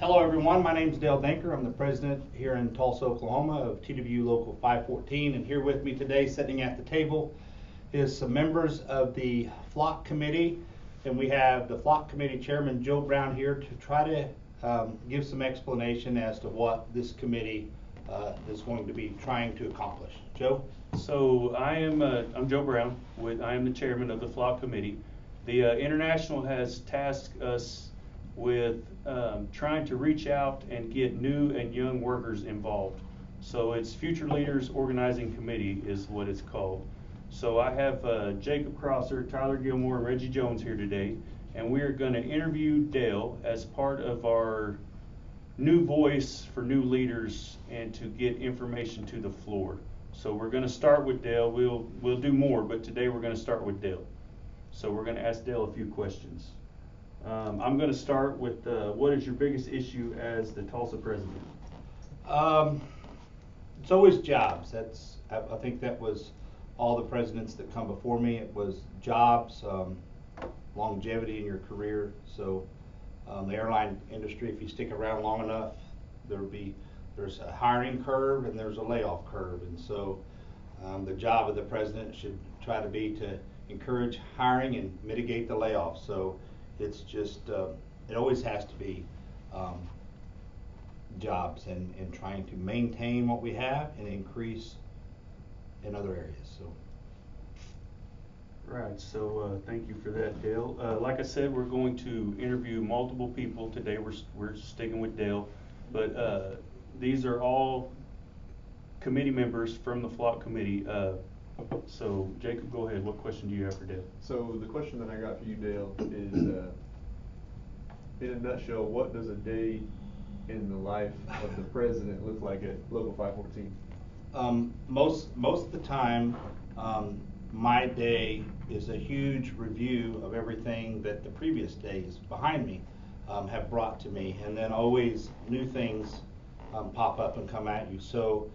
Hello everyone, my name is Dale Danker. I'm the president here in Tulsa, Oklahoma of TWU Local 514, and here with me today sitting at the table is some members of the FLOC committee, and we have the FLOC committee chairman Joe Brown here to try to give some explanation as to what this committee is going to be trying to accomplish. Joe? So I'm Joe Brown. I am the chairman of the FLOC committee. The International has tasked us with trying to reach out and get new and young workers involved. So it's Future Leaders Organizing Committee is what it's called. So I have Jacob Crosser, Tyler Gilmore, and Reggie Jones here today, and we are going to interview Dale as part of our new voice for new leaders and to get information to the floor. So we're going to start with Dale. We'll do more, but today we're going to start with Dale. So we're going to ask Dale a few questions. I'm going to start with what is your biggest issue as the Tulsa president? It's always jobs. I think that was all the presidents that come before me. It was jobs, longevity in your career. So the airline industry, if you stick around long enough, there's a hiring curve and there's a layoff curve. And so the job of the president should try to be to encourage hiring and mitigate the layoffs. So it's just, it always has to be jobs and trying to maintain what we have and increase in other areas. So. Right, so thank you for that, Dale. Like I said, we're going to interview multiple people today. We're sticking with Dale, but these are all committee members from the FLOC committee. So Jacob, go ahead. What question do you have for Dale? So the question that I got for you, Dale, is in a nutshell, what does a day in the life of the president look like at Local 514? Most of the time, my day is a huge review of everything that the previous days behind me have brought to me, and then always new things pop up and come at you. So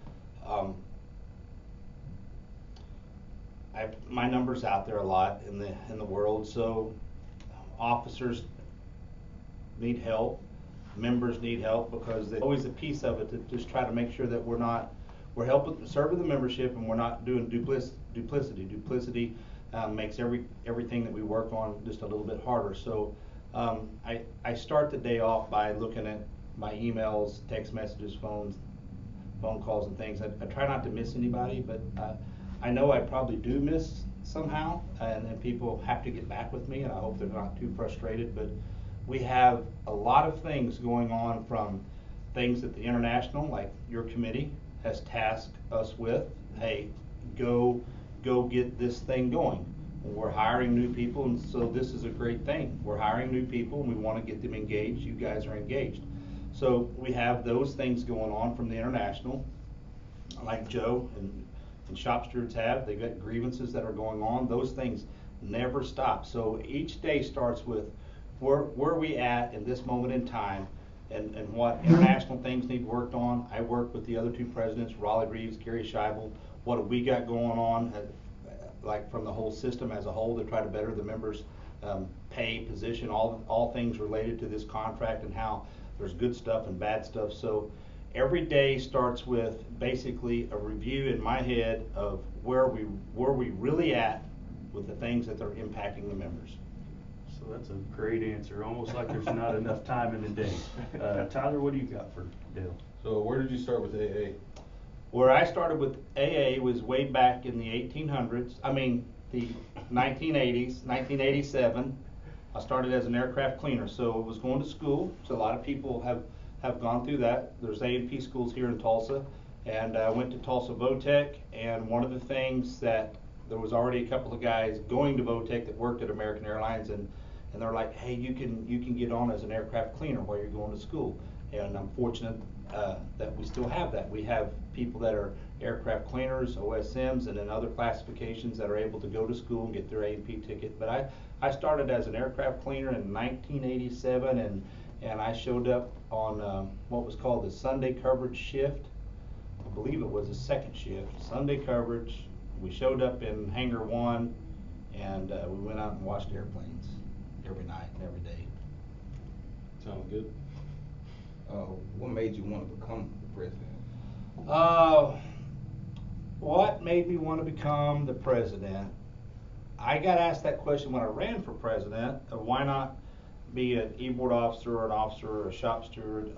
my number's out there a lot in the world. So officers need help, members need help, because there's always a piece of it to just try to make sure that we're helping serving the membership and we're not doing duplicity. Duplicity makes everything that we work on just a little bit harder. So I start the day off by looking at my emails, text messages, phone calls and things. I try not to miss anybody, but I know I probably do miss somehow, and then people have to get back with me, and I hope they're not too frustrated. But we have a lot of things going on, from things that the International, like your committee, has tasked us with. Hey, go get this thing going. We're hiring new people, and so this is a great thing. We're hiring new people, and we want to get them engaged. You guys are engaged. So we have those things going on from the International, like Joe and shop stewards have. They've got grievances that are going on. Those things never stop. So each day starts with where we at in this moment in time, and what international things need worked on. I work with the other two presidents, Raleigh Reeves, Gary Scheibel. What have we got going on, like from the whole system as a whole, to try to better the members' pay, position, all things related to this contract, and how there's good stuff and bad stuff. So every day starts with basically a review in my head of where we really at with the things that are impacting the members. So that's a great answer, almost like there's not enough time in the day. Tyler, what do you got for Dale? So where did you start with AA? Where I started with AA was way back in the 1800s, the 1980s, 1987. I started as an aircraft cleaner, so I was going to school. So a lot of people have gone through that. There's A&P schools here in Tulsa, and I went to Tulsa Votech, and one of the things that there was already a couple of guys going to Votech that worked at American Airlines, and they're like, hey, you can get on as an aircraft cleaner while you're going to school. And I'm fortunate that we still have that. We have people that are aircraft cleaners, OSMs, and then other classifications that are able to go to school and get their A&P ticket. But I started as an aircraft cleaner in 1987, and I showed up on what was called the Sunday coverage shift. I believe it was the second shift, Sunday coverage. We showed up in Hangar 1, and we went out and watched airplanes every night and every day. Sounds good. What made you want to become the president? What made me want to become the president? I got asked that question when I ran for president, why not be an e-board officer or an officer or a shop steward.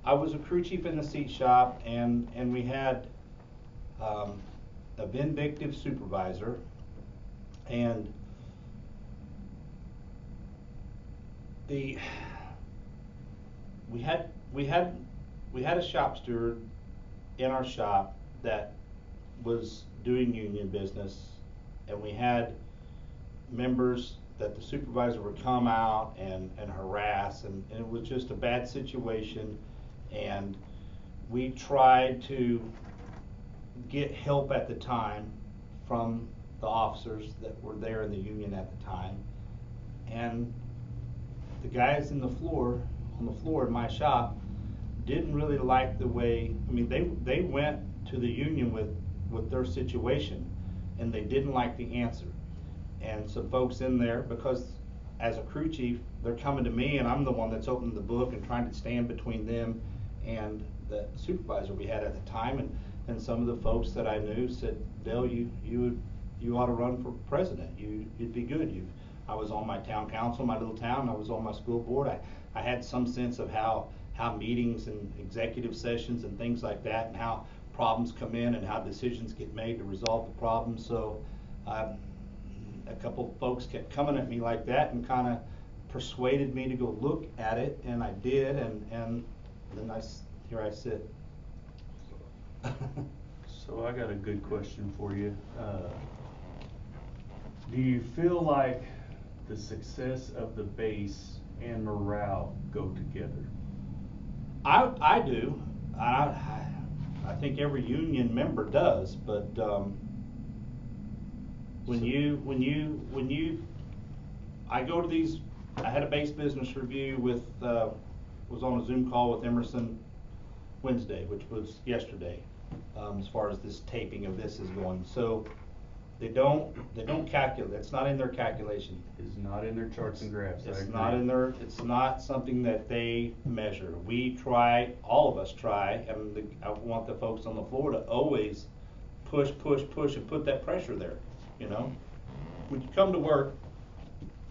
I was a crew chief in the seat shop, and we had a vindictive supervisor, and we had a shop steward in our shop that was doing union business, and we had members that the supervisor would come out and harass, and it was just a bad situation, and we tried to get help at the time from the officers that were there in the union at the time, and the guys on the floor in my shop didn't really like the way, I mean, they went to the union with their situation, and they didn't like the answer. And some folks in there, because as a crew chief, they're coming to me, and I'm the one that's opening the book and trying to stand between them and the supervisor we had at the time, and some of the folks that I knew said, Dale, you ought to run for president. You'd be good. I was on my town council, my little town. I was on my school board. I had some sense of how meetings and executive sessions and things like that, and how problems come in and how decisions get made to resolve the problem. So a couple folks kept coming at me like that and kind of persuaded me to go look at it, and I did, and then here I sit. So I got a good question for you. Do you feel like the success of the base and morale go together? I do. I think every union member does, but I go to these. I had a base business review with was on a Zoom call with Emerson Wednesday, which was yesterday, as far as this taping of this is going. So they don't calculate. It's not in their calculation. It's not in their charts and graphs. It's not in their. It's not something that they measure. We try. All of us try, and I want the folks on the floor to always push, and put that pressure there. You know, when you come to work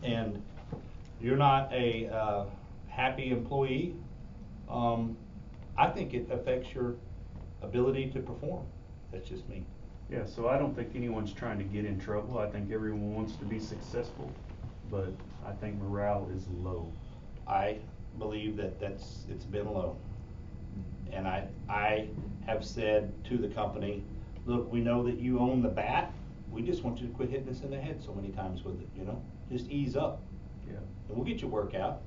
and you're not a happy employee, I think it affects your ability to perform. That's just me. Yeah, so I don't think anyone's trying to get in trouble. I think everyone wants to be successful, but I think morale is low. I believe that it's been low. And I have said to the company, look, we know that you own the bat. We just want you to quit hitting us in the head so many times with it, you know? Just ease up. Yeah. And we'll get your work out.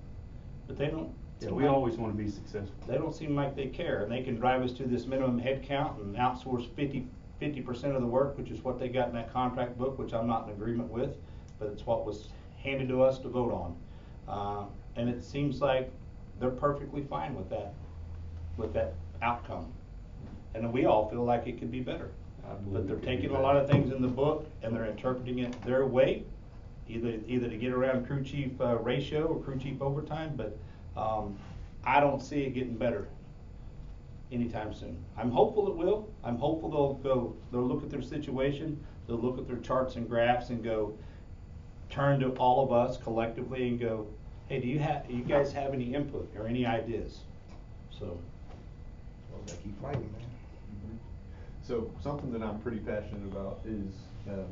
But they don't. Yeah, we always want to be successful. They don't seem like they care, and they can drive us to this minimum head count and outsource 50% of the work, which is what they got in that contract book, which I'm not in agreement with, but it's what was handed to us to vote on. And it seems like they're perfectly fine with that outcome. And we all feel like it could be better. But they're taking a lot of things in the book and they're interpreting it their way, either to get around crew chief ratio or crew chief overtime, but I don't see it getting better anytime soon. I'm hopeful it will. I'm hopeful they'll look at their situation, they'll look at their charts and graphs and go, turn to all of us collectively and go, hey, do you guys have any input or any ideas? So, well, they keep fighting, man. So something that I'm pretty passionate about is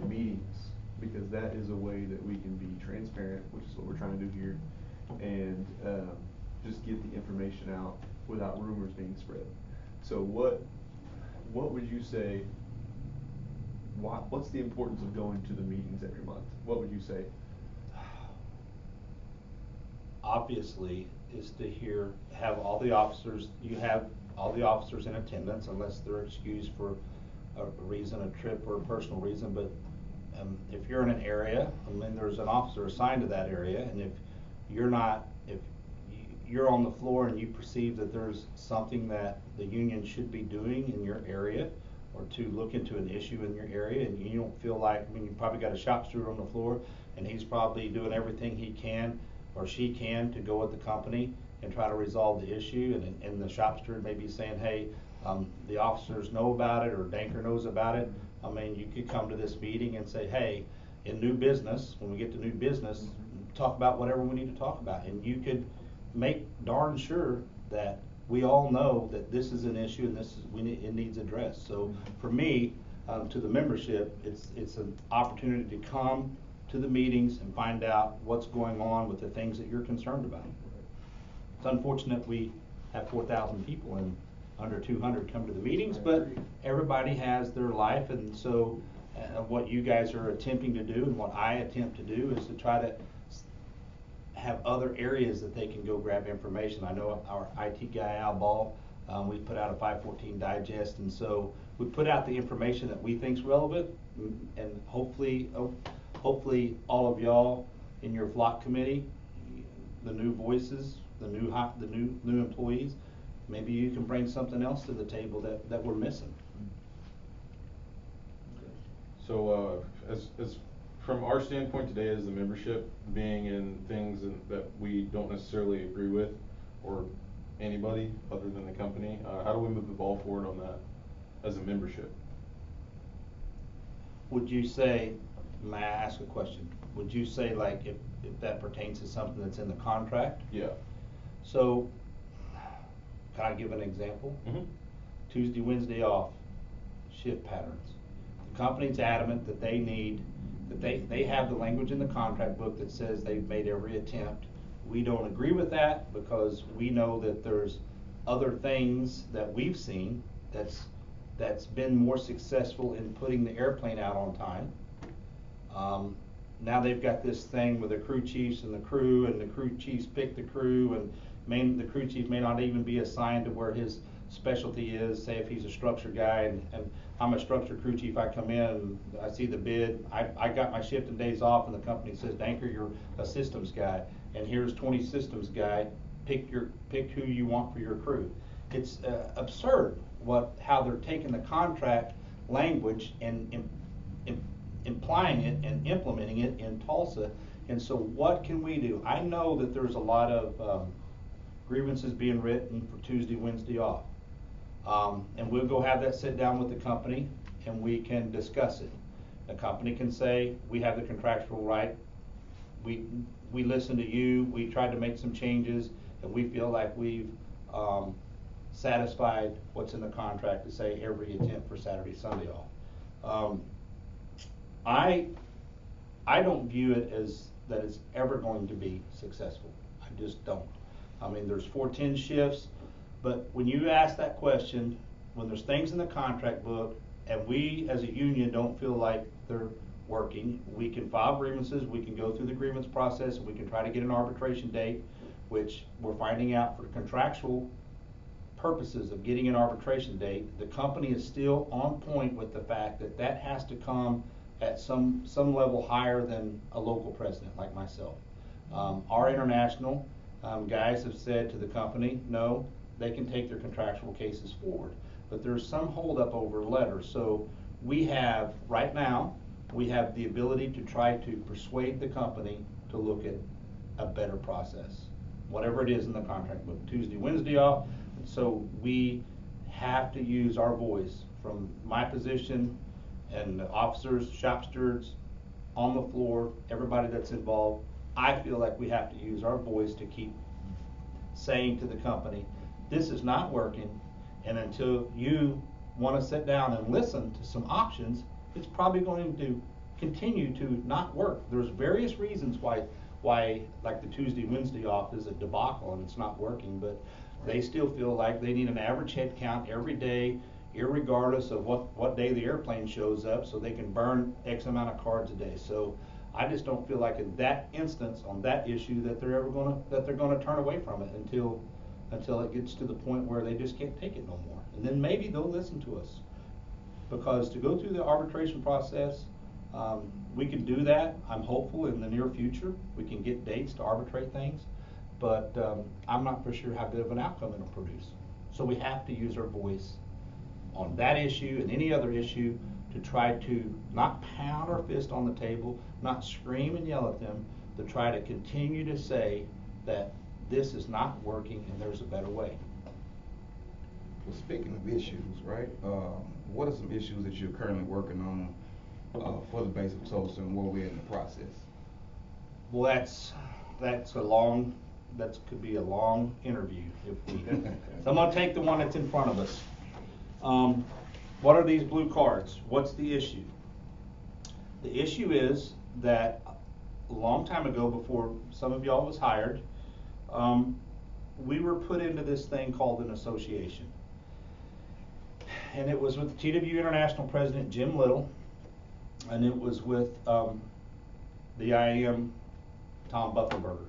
meetings, because that is a way that we can be transparent, which is what we're trying to do here, and just get the information out without rumors being spread. So what would you say, what's the importance of going to the meetings every month? What would you say? Obviously, is to have all the officers, you have all the officers in attendance unless they're excused for a reason, a trip or a personal reason, but if you're in an area, and then there's an officer assigned to that area, and if you're on the floor and you perceive that there's something that the union should be doing in your area, or to look into an issue in your area, and you don't feel like, I mean, you probably got a shop steward on the floor, and he's probably doing everything he can or she can to go with the company, and try to resolve the issue, and the shop steward may be saying, hey, the officers know about it, or Danker knows about it. I mean, you could come to this meeting and say, hey, in new business, when we get to new business, talk about whatever we need to talk about, and you could make darn sure that we all know that this is an issue and it needs addressed. So for me, to the membership, it's an opportunity to come to the meetings and find out what's going on with the things that you're concerned about. It's unfortunate we have 4,000 people and under 200 come to the meetings, but everybody has their life, and so what you guys are attempting to do and what I attempt to do is to try to have other areas that they can go grab information. I know our IT guy, Al Ball, we put out a 514 digest, and so we put out the information that we think's relevant, and hopefully all of y'all in your FLOC committee, the new voices, the new employees, maybe you can bring something else to the table that we're missing. So as from our standpoint today as the membership, being in things that we don't necessarily agree with, or anybody other than the company, how do we move the ball forward on that as a membership? Would you say, may I ask a question? Would you say, like, if that pertains to something that's in the contract? Yeah. So, can I give an example? Mm-hmm. Tuesday, Wednesday off, shift patterns. The company's adamant that they have the language in the contract book that says they've made every attempt. We don't agree with that because we know that there's other things that we've seen that's been more successful in putting the airplane out on time. Now they've got this thing with the crew chiefs and the crew chiefs pick the crew, and the crew chief may not even be assigned to where his specialty is. Say if he's a structure guy and I'm a structure crew chief, I come in and I see the bid, I got my shift and days off, and the company says, Danker, you're a systems guy, and here's 20 systems guy, pick who you want for your crew. It's absurd how they're taking the contract language and implying it and implementing it in Tulsa. And so what can we do? I know that there's a lot of grievances being written for Tuesday, Wednesday off. And we'll go have that sit down with the company and we can discuss it. The company can say, we have the contractual right, we listened to you, we tried to make some changes, and we feel like we've satisfied what's in the contract to say every attempt for Saturday, Sunday off. I don't view it as that it's ever going to be successful. I just don't. I mean, there's 410 shifts, but when you ask that question, when there's things in the contract book and we as a union don't feel like they're working, we can file grievances, we can go through the grievance process, and we can try to get an arbitration date, which we're finding out for contractual purposes of getting an arbitration date. The company is still on point with the fact that that has to come at some level higher than a local president like myself. Our international guys have said to the company, no, they can take their contractual cases forward. But there's some holdup over letters. So we have, right now, we have the ability to try to persuade the company to look at a better process, whatever it is in the contract book. Tuesday, Wednesday off. So we have to use our voice from my position and the officers, shop stewards, on the floor, everybody that's involved. I feel like we have to use our voice to keep saying to the company, this is not working, and until you want to sit down and listen to some options, it's probably going to continue to not work. There's various reasons why like the Tuesday, Wednesday off is a debacle and it's not working, but they still feel like they need an average head count every day, irregardless of what day the airplane shows up, so they can burn X amount of cards a day. So I just don't feel like in that instance, on that issue, that they're gonna turn away from it until it gets to the point where they just can't take it no more. And then maybe they'll listen to us. Because to go through the arbitration process, we can do that. I'm hopeful in the near future we can get dates to arbitrate things, but I'm not for sure how good of an outcome it'll produce. So we have to use our voice on that issue and any other issue to try to not pound our fist on the table, not scream and yell at them, to try to continue to say that this is not working and there's a better way. Well, speaking of issues, right, what are some issues that you're currently working on for the base of Tulsa and where we're in the process? Well, that could be a long interview if we, so I'm gonna take the one that's in front of us. What are these blue cards? What's the issue? The issue is that a long time ago, before some of y'all was hired, we were put into this thing called an association. And it was with the TW International President Jim Little, and it was with the IAM Tom Buffenberger.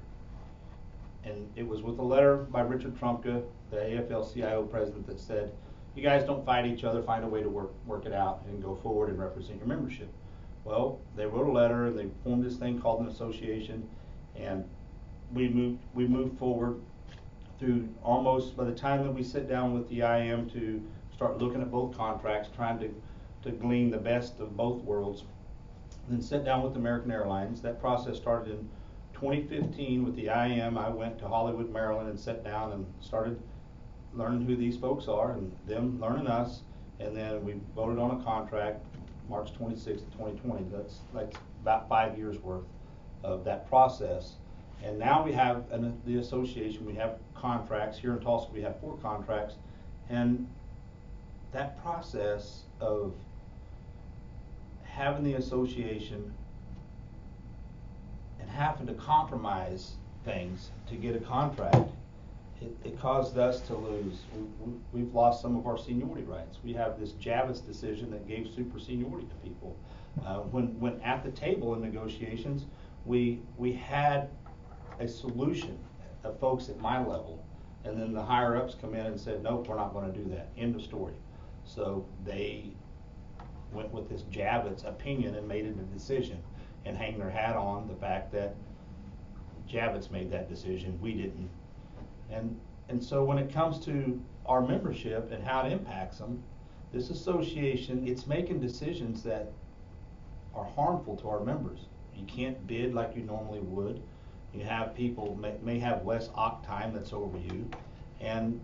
And it was with a letter by Richard Trumka, the AFL-CIO president, that said, you guys don't fight each other, find a way to work it out and go forward and represent your membership. Well, they wrote a letter and they formed this thing called an association, and we moved forward through almost, by the time that we sit down with the IAM to start looking at both contracts, trying to glean the best of both worlds, then sit down with American Airlines. That process started in 2015 with the IAM. I went to Hollywood, Maryland, and sat down and started learning who these folks are and them learning us, and then we voted on a contract March 26th, 2020. That's about 5 years worth of that process. And now we have the association, we have contracts. Here in Tulsa we have 4 contracts, and that process of having the association and having to compromise things to get a contract, it caused us to lose. We've lost some of our seniority rights. We have this Javis decision that gave super seniority to people. When at the table in negotiations, we had a solution of folks at my level, and then the higher ups come in and said, nope, we're not going to do that. End of story. So they went with this Javits opinion and made it a decision, and hang their hat on the fact that Javits made that decision, we didn't. And so when it comes to our membership and how it impacts them, this association, it's making decisions that are harmful to our members. You can't bid like you normally would. You have people may have less OC time that's over you, and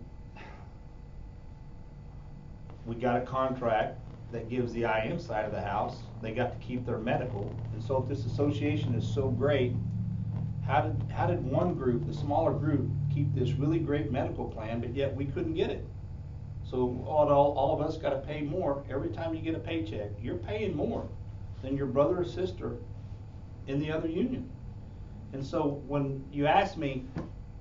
we got a contract that gives the IM side of the house, they got to keep their medical. And so if this association is so great, how did one group, the smaller group, keep this really great medical plan, but yet we couldn't get it? So all of us got to pay more. Every time you get a paycheck, you're paying more than your brother or sister in the other union. And so when you ask me,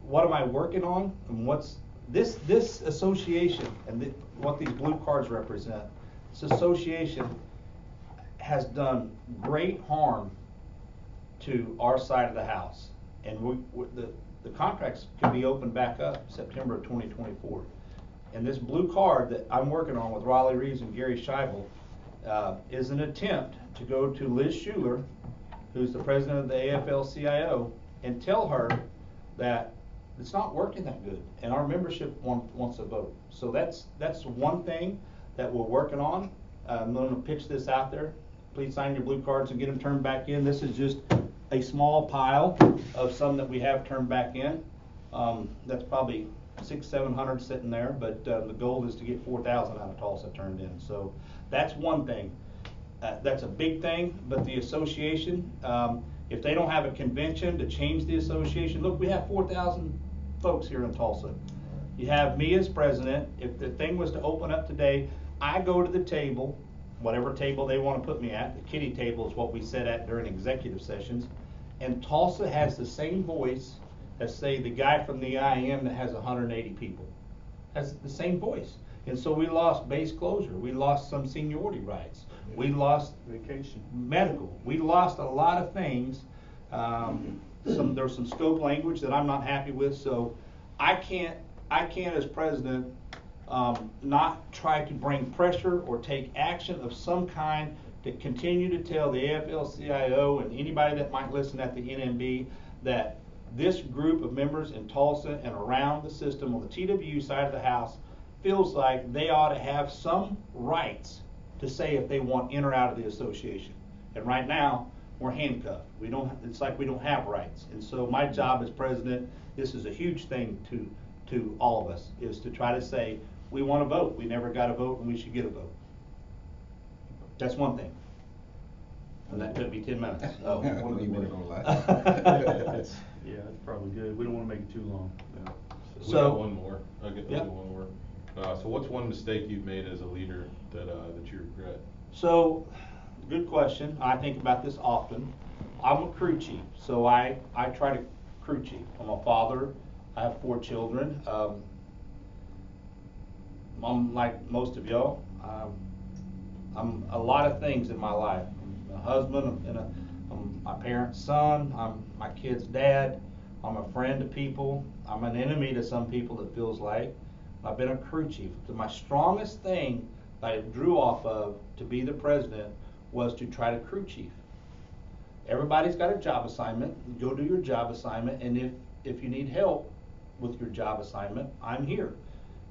what am I working on, and what's this association and what these blue cards represent, this association has done great harm to our side of the house. And the contracts could be opened back up September of 2024. And this blue card that I'm working on with Raleigh Reeves and Gary Scheibel is an attempt to go to Liz Schuler, who's the president of the AFL-CIO, and tell her that it's not working that good, and our membership wants a vote. So that's one thing that we're working on. I'm going to pitch this out there. Please sign your blue cards and get them turned back in. This is just a small pile of some that we have turned back in. That's probably 600-700 sitting there, but the goal is to get 4,000 out of Tulsa turned in. So that's one thing. That's a big thing, but the association, if they don't have a convention to change the association, look, we have 4,000 folks here in Tulsa. You have me as president. If the thing was to open up today, I go to the table, whatever table they want to put me at. The kitty table is what we sit at during executive sessions. And Tulsa has the same voice as, say, the guy from the IAM that has 180 people. Has the same voice. And so we lost base closure. We lost some seniority rights. We lost Vacation. medical. We lost a lot of things. There's some scope language that I'm not happy with. So I can't as president not try to bring pressure or take action of some kind to continue to tell the AFL-CIO and anybody that might listen at the NMB that this group of members in Tulsa and around the system on the TWU side of the house feels like they ought to have some rights to say if they want in or out of the association. And right now, we're handcuffed. It's like we don't have rights. And so my job as president, this is a huge thing to all of us, is to try to say, we want to vote. We never got a vote and we should get a vote. That's one thing. And that took me 10 minutes. Oh, one You weren't minute. gonna lie. Yeah, that's probably good. We don't wanna make it too long. We So- got one more. I'll get Yeah. one more. So what's one mistake you've made as a leader that you regret? So, good question. I think about this often. I'm a crew chief, so I try to crew chief. I'm a father. I have 4 children. I'm like most of y'all. I'm a lot of things in my life. I'm a husband, I'm my parents' son, I'm my kid's dad, I'm a friend to people, I'm an enemy to some people, it feels like. I've been a crew chief. So my strongest thing that I drew off of to be the president was to try to crew chief. Everybody's got a job assignment. Go do your job assignment, and if you need help with your job assignment, I'm here.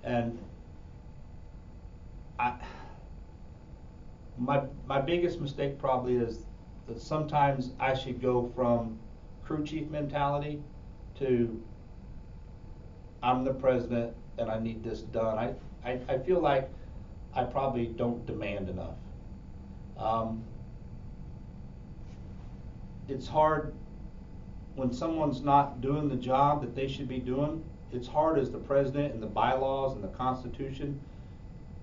And my biggest mistake probably is that sometimes I should go from crew chief mentality to I'm the president and I need this done. I feel like I probably don't demand enough. It's hard when someone's not doing the job that they should be doing. It's hard as the president and the bylaws and the Constitution.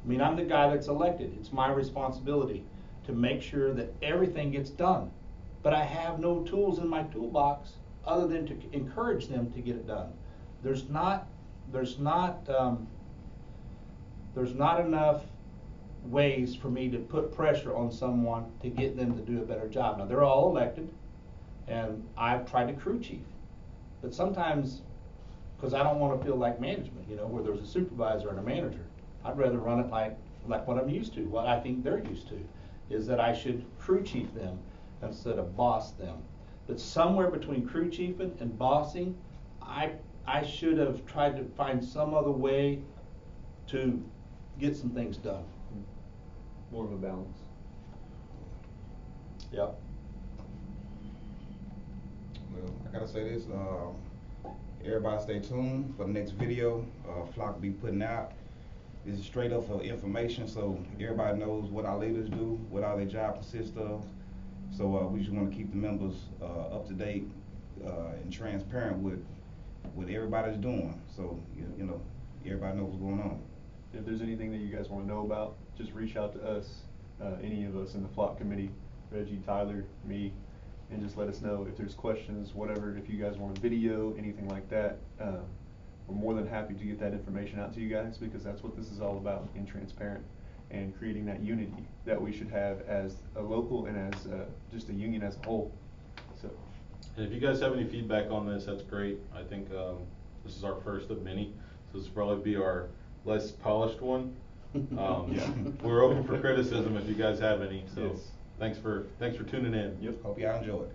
I mean, I'm the guy that's elected. It's my responsibility to make sure that everything gets done. But I have no tools in my toolbox other than to encourage them to get it done. There's not enough ways for me to put pressure on someone to get them to do a better job. Now, they're all elected, and I've tried to crew chief. But sometimes, because I don't want to feel like management, where there's a supervisor and a manager. I'd rather run it like what I'm used to, what I think they're used to, is that I should crew chief them instead of boss them. But somewhere between crew chiefing and bossing, I should have tried to find some other way to get some things done. More of a balance. Yep. Well, I gotta say this, everybody stay tuned for the next video, FLOC will be putting out. This is straight up for information, so everybody knows what our leaders do, what all their job consists of. So we just wanna keep the members up to date and transparent with what everybody's doing. So, everybody knows what's going on. If there's anything that you guys want to know about, just reach out to us, any of us in the FLOC committee, Reggie, Tyler, me, and just let us know if there's questions, whatever. If you guys want a video, anything like that, we're more than happy to get that information out to you guys, because that's what this is all about, being transparent and creating that unity that we should have as a local and as just a union as a whole. So. And if you guys have any feedback on this, that's great. I think this is our first of many, so this will probably be our less polished one. We're open for criticism if you guys have any. So yes. thanks for tuning in. Yep. Hope y'all enjoy it.